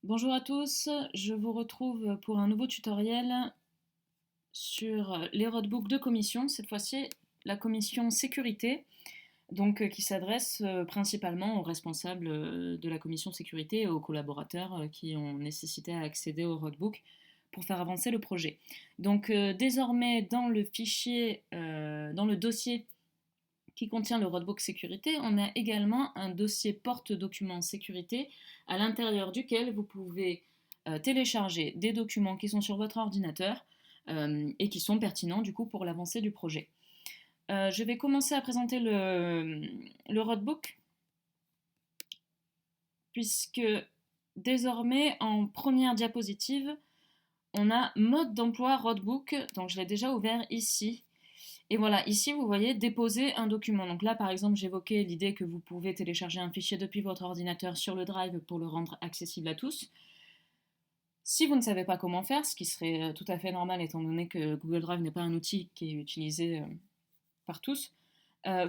Bonjour à tous, je vous retrouve pour un nouveau tutoriel sur les roadbooks de commission, cette fois-ci la commission sécurité, qui s'adresse principalement aux responsables de la commission sécurité et aux collaborateurs qui ont nécessité à accéder au roadbook pour faire avancer le projet. Désormais dans le fichier, dans le dossier qui contient le roadbook sécurité, on a également un dossier porte-documents sécurité à l'intérieur duquel vous pouvez télécharger des documents qui sont sur votre ordinateur et qui sont pertinents du coup pour l'avancée du projet. Je vais commencer à présenter le roadbook puisque désormais en première diapositive on a mode d'emploi roadbook, donc je l'ai déjà ouvert ici. Et voilà, ici vous voyez déposer un document. Donc là par exemple j'évoquais l'idée que vous pouvez télécharger un fichier depuis votre ordinateur sur le Drive pour le rendre accessible à tous. Si vous ne savez pas comment faire, ce qui serait tout à fait normal étant donné que Google Drive n'est pas un outil qui est utilisé par tous,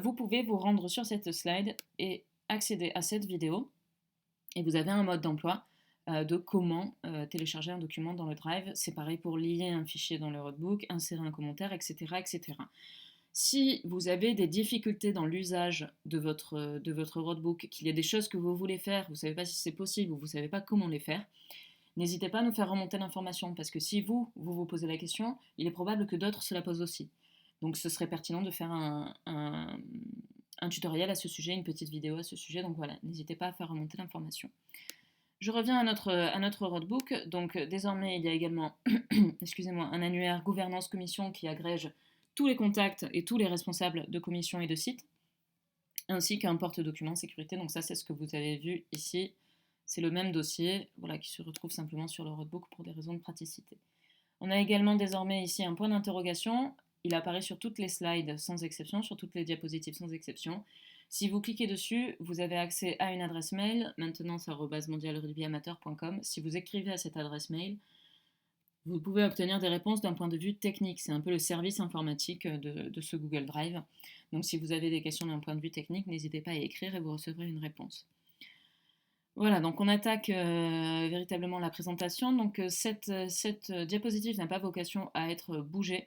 vous pouvez vous rendre sur cette slide et accéder à cette vidéo. Et vous avez un mode d'emploi de comment télécharger un document dans le Drive. C'est pareil pour lier un fichier dans le roadbook, insérer un commentaire, etc. etc. Si vous avez des difficultés dans l'usage de votre roadbook, qu'il y a des choses que vous voulez faire, vous ne savez pas si c'est possible ou vous ne savez pas comment les faire, n'hésitez pas à nous faire remonter l'information parce que si vous posez la question, il est probable que d'autres se la posent aussi. Donc ce serait pertinent de faire un tutoriel à ce sujet, une petite vidéo à ce sujet. Donc voilà, n'hésitez pas à faire remonter l'information. Je reviens à notre roadbook. Donc désormais, il y a également excusez-moi, un annuaire gouvernance commission qui agrège tous les contacts et tous les responsables de commission et de site, ainsi qu'un porte-document sécurité. Donc ça, c'est ce que vous avez vu ici. C'est le même dossier voilà, qui se retrouve simplement sur le roadbook pour des raisons de praticité. On a également désormais ici un point d'interrogation. Il apparaît sur toutes les slides sans exception, sur toutes les diapositives sans exception. Si vous cliquez dessus, vous avez accès à une adresse mail, maintenance@mondialrugbyamateur.com. Si vous écrivez à cette adresse mail, vous pouvez obtenir des réponses d'un point de vue technique. C'est un peu le service informatique de ce Google Drive. Donc si vous avez des questions d'un point de vue technique, n'hésitez pas à écrire et vous recevrez une réponse. Voilà, donc on attaque véritablement la présentation. Donc cette diapositive n'a pas vocation à être bougée.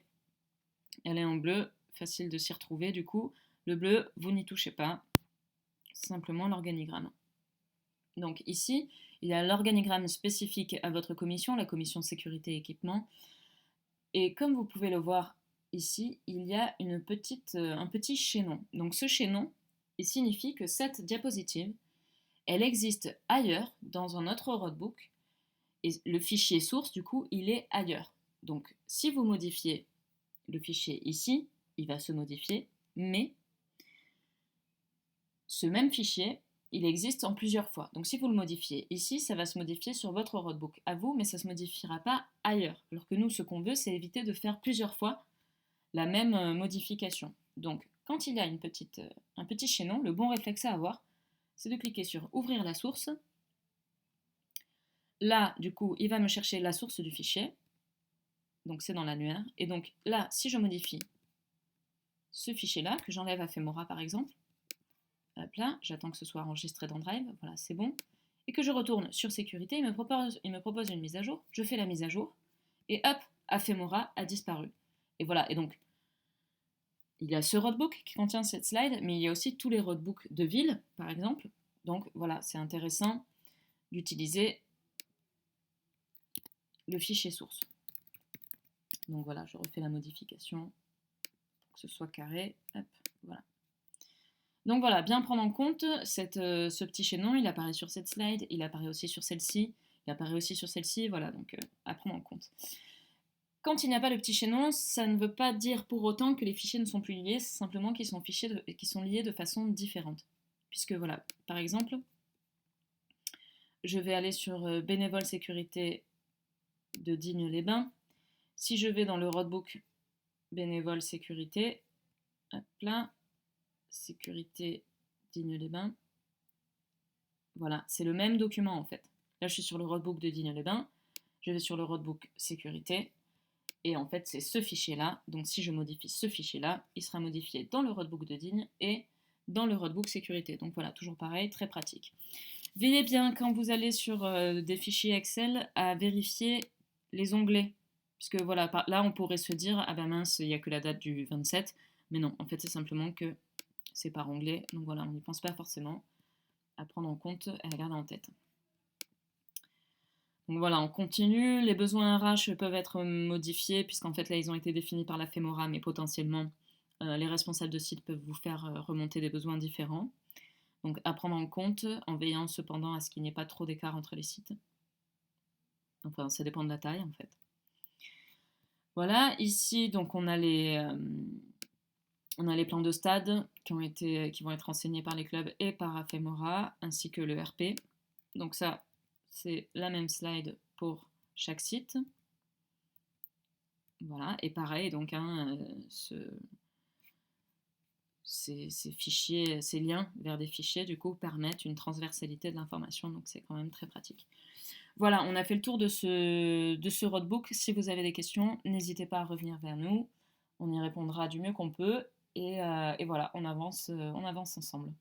Elle est en bleu, facile de s'y retrouver du coup. Le bleu, vous n'y touchez pas, simplement l'organigramme. Donc ici, il y a l'organigramme spécifique à votre commission, la commission sécurité et équipement. Et comme vous pouvez le voir ici, il y a un petit chaînon. Donc ce chaînon, il signifie que cette diapositive, elle existe ailleurs dans un autre roadbook et le fichier source, du coup, il est ailleurs. Donc si vous modifiez le fichier ici, il va se modifier, mais ce même fichier, il existe en plusieurs fois. Donc si vous le modifiez ici, ça va se modifier sur votre roadbook à vous, mais ça ne se modifiera pas ailleurs. Alors que nous, ce qu'on veut, c'est éviter de faire plusieurs fois la même modification. Donc quand il y a un petit chaînon, le bon réflexe à avoir, c'est de cliquer sur Ouvrir la source. Là, du coup, il va me chercher la source du fichier. Donc c'est dans l'annuaire. Et donc là, si je modifie ce fichier-là, que j'enlève à Femora par exemple, hop là, j'attends que ce soit enregistré dans Drive, voilà, c'est bon. Et que je retourne sur sécurité, il me propose une mise à jour, je fais la mise à jour, et hop, Aphemora a disparu. Et voilà, et donc, il y a ce roadbook qui contient cette slide, mais il y a aussi tous les roadbooks de ville, par exemple. Donc voilà, c'est intéressant d'utiliser le fichier source. Donc voilà, je refais la modification pour que ce soit carré, hop, voilà. Donc voilà, bien prendre en compte ce petit chaînon, il apparaît sur cette slide, il apparaît aussi sur celle-ci, il apparaît aussi sur celle-ci, voilà, donc à prendre en compte. Quand il n'y a pas le petit chaînon, ça ne veut pas dire pour autant que les fichiers ne sont plus liés, c'est simplement qu'ils sont liés de façon différente. Puisque voilà, par exemple, je vais aller sur bénévole sécurité de Digne-les-Bains. Si je vais dans le roadbook bénévole sécurité, hop là, sécurité Digne-les-Bains. Voilà, c'est le même document en fait. Là, je suis sur le roadbook de Digne-les-Bains, je vais sur le roadbook sécurité, et en fait, c'est ce fichier-là. Donc, si je modifie ce fichier-là, il sera modifié dans le roadbook de Digne et dans le roadbook sécurité. Donc voilà, toujours pareil, très pratique. Veillez bien quand vous allez sur des fichiers Excel à vérifier les onglets. Puisque voilà, là on pourrait se dire, ah ben mince, il n'y a que la date du 27. Mais non, en fait c'est simplement que c'est par onglet. Donc voilà, on n'y pense pas forcément à prendre en compte et à garder en tête. Donc voilà, on continue. Les besoins RH peuvent être modifiés, puisqu'en fait là ils ont été définis par la FEMORA, mais potentiellement les responsables de site peuvent vous faire remonter des besoins différents. Donc à prendre en compte, en veillant cependant à ce qu'il n'y ait pas trop d'écart entre les sites. Enfin, ça dépend de la taille en fait. Voilà, ici donc on a les plans de stade qui vont être enseignés par les clubs et par AFEMORA, ainsi que le RP. Donc ça, c'est la même slide pour chaque site. Voilà, et pareil, donc ces fichiers, ces liens vers des fichiers, du coup, permettent une transversalité de l'information, donc c'est quand même très pratique. Voilà, on a fait le tour de ce roadbook. Si vous avez des questions, n'hésitez pas à revenir vers nous. On y répondra du mieux qu'on peut. Et voilà, on avance ensemble.